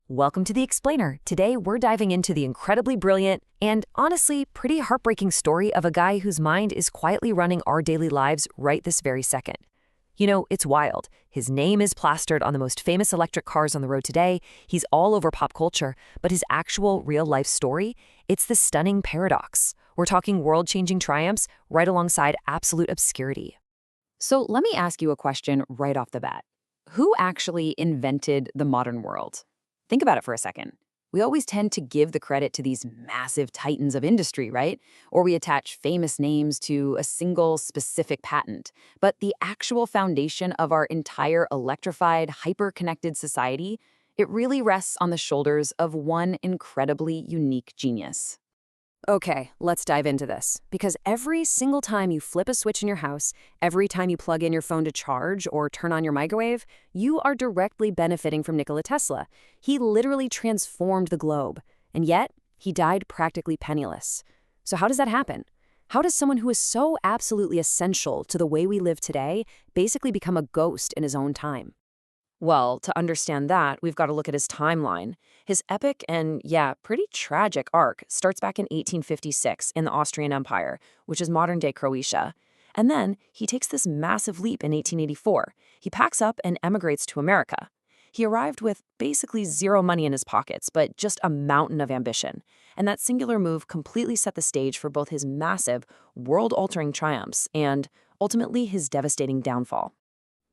Welcome to The Explainer. Today, we're diving into the incredibly brilliant and, honestly, pretty heartbreaking story of a guy whose mind is quietly running our daily lives right this very second. You know, it's wild. His name is plastered on the most famous electric cars on the road today. He's all over pop culture, but his actual real-life story, it's the stunning paradox. We're talking world-changing triumphs right alongside absolute obscurity. So let me ask you a question right off the bat. Who actually invented the modern world? Think about it for a second. We always tend to give the credit to these massive titans of industry, right? Or we attach famous names to a single specific patent. But the actual foundation of our entire electrified, hyper-connected society, it really rests on the shoulders of one incredibly unique genius. Okay, let's dive into this. Because every single time you flip a switch in your house, every time you plug in your phone to charge or turn on your microwave, you are directly benefiting from Nikola Tesla. He literally transformed the globe. And yet, he died practically penniless. So how does that happen? How does someone who is so absolutely essential to the way we live today basically become a ghost in his own time? Well, to understand that, we've got to look at his timeline. His epic and, pretty tragic arc starts back in 1856 in the Austrian Empire, which is modern-day Croatia. And then he takes this massive leap in 1884. He packs up and emigrates to America. He arrived with basically zero money in his pockets, but just a mountain of ambition. And that singular move completely set the stage for both his massive, world-altering triumphs and, ultimately, his devastating downfall.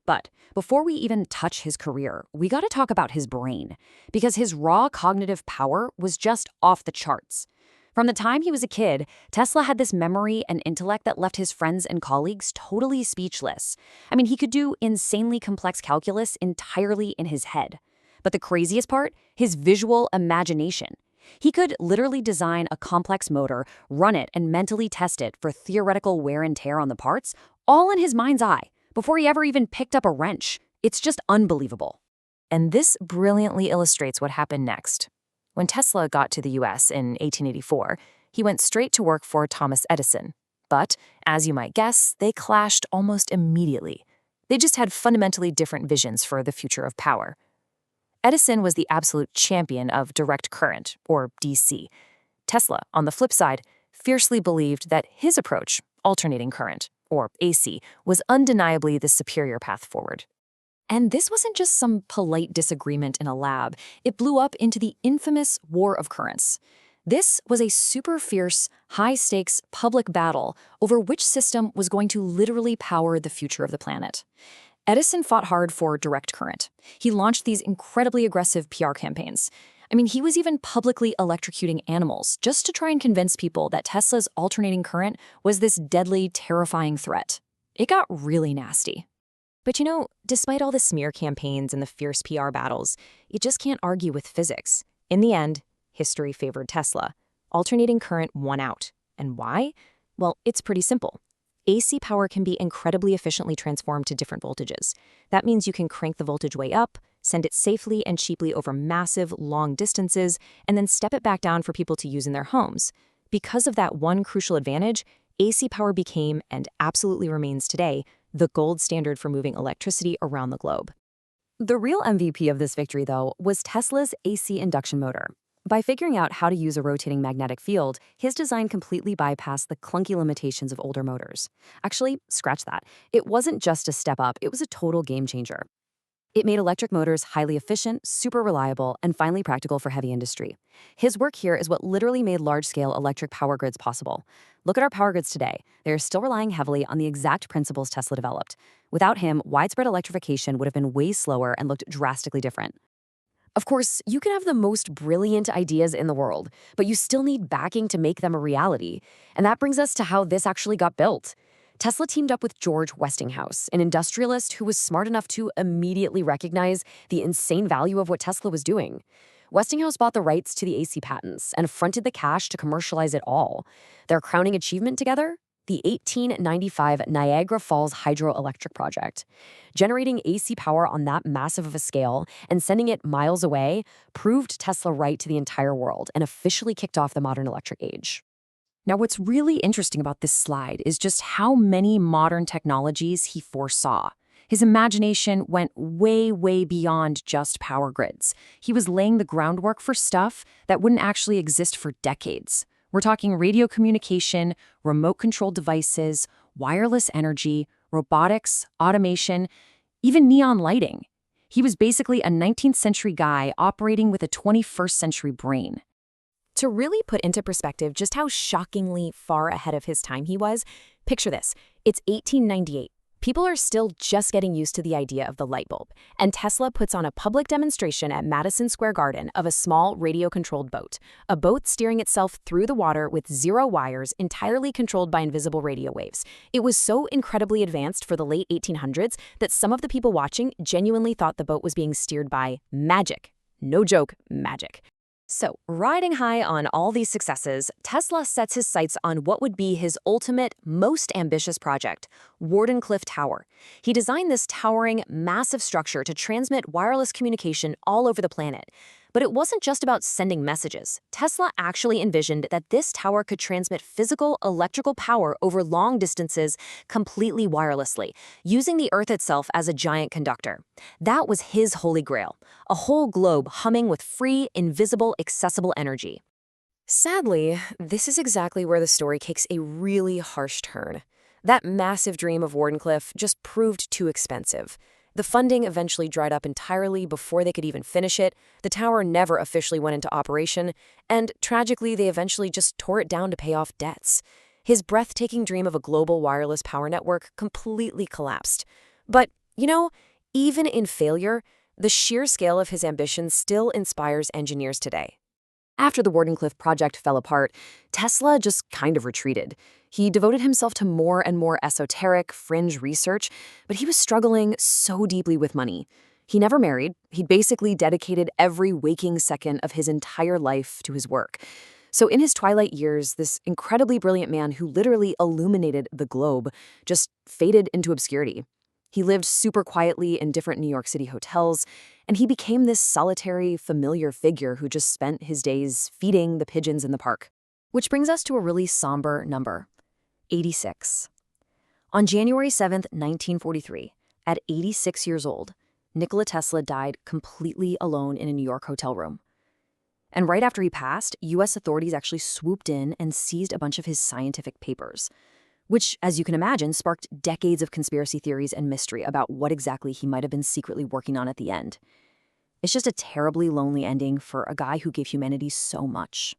But before we even touch his career, we got to talk about his brain, because his raw cognitive power was just off the charts. From the time he was a kid, Tesla had this memory and intellect that left his friends and colleagues totally speechless. I mean, he could do insanely complex calculus entirely in his head. But the craziest part, his visual imagination. He could literally design a complex motor, run it, and mentally test it for theoretical wear and tear on the parts, all in his mind's eye, before he ever even picked up a wrench. It's just unbelievable. And this brilliantly illustrates what happened next. When Tesla got to the US in 1884, he went straight to work for Thomas Edison. But, as you might guess, they clashed almost immediately. They just had fundamentally different visions for the future of power. Edison was the absolute champion of direct current, or DC. Tesla, on the flip side, fiercely believed that his approach, alternating current, or AC, was undeniably the superior path forward. And this wasn't just some polite disagreement in a lab. It blew up into the infamous War of Currents. This was a super fierce, high-stakes public battle over which system was going to literally power the future of the planet. Edison fought hard for direct current. He launched these incredibly aggressive PR campaigns. I mean, he was even publicly electrocuting animals just to try and convince people that Tesla's alternating current was this deadly, terrifying threat. It got really nasty. But you know, despite all the smear campaigns and the fierce PR battles, you just can't argue with physics. In the end, history favored Tesla. Alternating current won out. And why? Well, it's pretty simple. AC power can be incredibly efficiently transformed to different voltages. That means you can crank the voltage way up, send it safely and cheaply over massive, long distances, and then step it back down for people to use in their homes. Because of that one crucial advantage, AC power became, and absolutely remains today, the gold standard for moving electricity around the globe. The real MVP of this victory, though, was Tesla's AC induction motor. By figuring out how to use a rotating magnetic field, his design completely bypassed the clunky limitations of older motors. Actually, scratch that. It wasn't just a step up, it was a total game changer. It made electric motors highly efficient, super reliable, and finally practical for heavy industry. His work here is what literally made large-scale electric power grids possible. Look at our power grids today. They are still relying heavily on the exact principles Tesla developed. Without him, widespread electrification would have been way slower and looked drastically different. Of course, you can have the most brilliant ideas in the world, but you still need backing to make them a reality. And that brings us to how this actually got built. Tesla teamed up with George Westinghouse, an industrialist who was smart enough to immediately recognize the insane value of what Tesla was doing. Westinghouse bought the rights to the AC patents and fronted the cash to commercialize it all. Their crowning achievement together? The 1895 Niagara Falls hydroelectric project. Generating AC power on that massive of a scale and sending it miles away proved Tesla right to the entire world and officially kicked off the modern electric age. Now, what's really interesting about this slide is just how many modern technologies he foresaw. His imagination went way, way beyond just power grids. He was laying the groundwork for stuff that wouldn't actually exist for decades. We're talking radio communication, remote-controlled devices, wireless energy, robotics, automation, even neon lighting. He was basically a 19th century guy operating with a 21st century brain. To really put into perspective just how shockingly far ahead of his time he was, picture this. It's 1898. People are still just getting used to the idea of the light bulb, and Tesla puts on a public demonstration at Madison Square Garden of a small radio-controlled boat, a boat steering itself through the water with 0 wires entirely controlled by invisible radio waves. It was so incredibly advanced for the late 1800s that some of the people watching genuinely thought the boat was being steered by magic. No joke, magic. So, riding high on all these successes, Tesla sets his sights on what would be his ultimate, most ambitious project, Wardenclyffe Tower. He designed this towering, massive structure to transmit wireless communication all over the planet. But it wasn't just about sending messages. Tesla actually envisioned that this tower could transmit physical, electrical power over long distances completely wirelessly, using the Earth itself as a giant conductor. That was his holy grail, a whole globe humming with free, invisible, accessible energy. Sadly, this is exactly where the story takes a really harsh turn. That massive dream of Wardenclyffe just proved too expensive. The funding eventually dried up entirely before they could even finish it, the tower never officially went into operation, and tragically they eventually just tore it down to pay off debts. His breathtaking dream of a global wireless power network completely collapsed. But, even in failure, the sheer scale of his ambition still inspires engineers today. After the Wardenclyffe project fell apart, Tesla just kind of retreated. He devoted himself to more and more esoteric, fringe research, but he was struggling so deeply with money. He never married. He'd basically dedicated every waking second of his entire life to his work. So in his twilight years, this incredibly brilliant man who literally illuminated the globe just faded into obscurity. He lived super quietly in different New York City hotels, and he became this solitary, familiar figure who just spent his days feeding the pigeons in the park. Which brings us to a really somber number, 86. On January 7th, 1943, at 86 years old, Nikola Tesla died completely alone in a New York hotel room. And right after he passed, U.S. authorities actually swooped in and seized a bunch of his scientific papers, which, as you can imagine, sparked decades of conspiracy theories and mystery about what exactly he might have been secretly working on at the end. It's just a terribly lonely ending for a guy who gave humanity so much.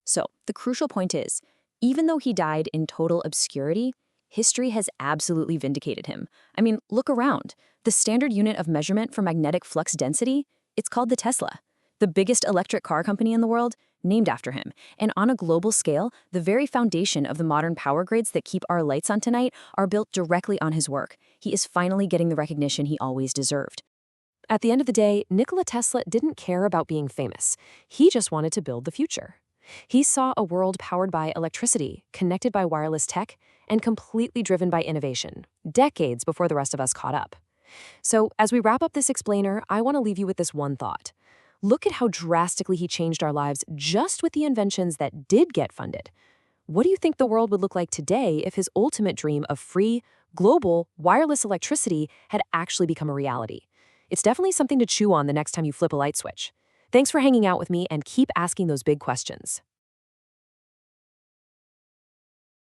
So, the crucial point is, even though he died in total obscurity, history has absolutely vindicated him. I mean, look around. The standard unit of measurement for magnetic flux density, it's called the Tesla. The biggest electric car company in the world, named after him. And on a global scale, the very foundation of the modern power grids that keep our lights on tonight are built directly on his work. He is finally getting the recognition he always deserved. At the end of the day, Nikola Tesla didn't care about being famous. He just wanted to build the future. He saw a world powered by electricity, connected by wireless tech, and completely driven by innovation, decades before the rest of us caught up. So, as we wrap up this explainer, I want to leave you with this one thought. Look at how drastically he changed our lives just with the inventions that did get funded. What do you think the world would look like today if his ultimate dream of free, global, wireless electricity had actually become a reality? It's definitely something to chew on the next time you flip a light switch. Thanks for hanging out with me, and keep asking those big questions.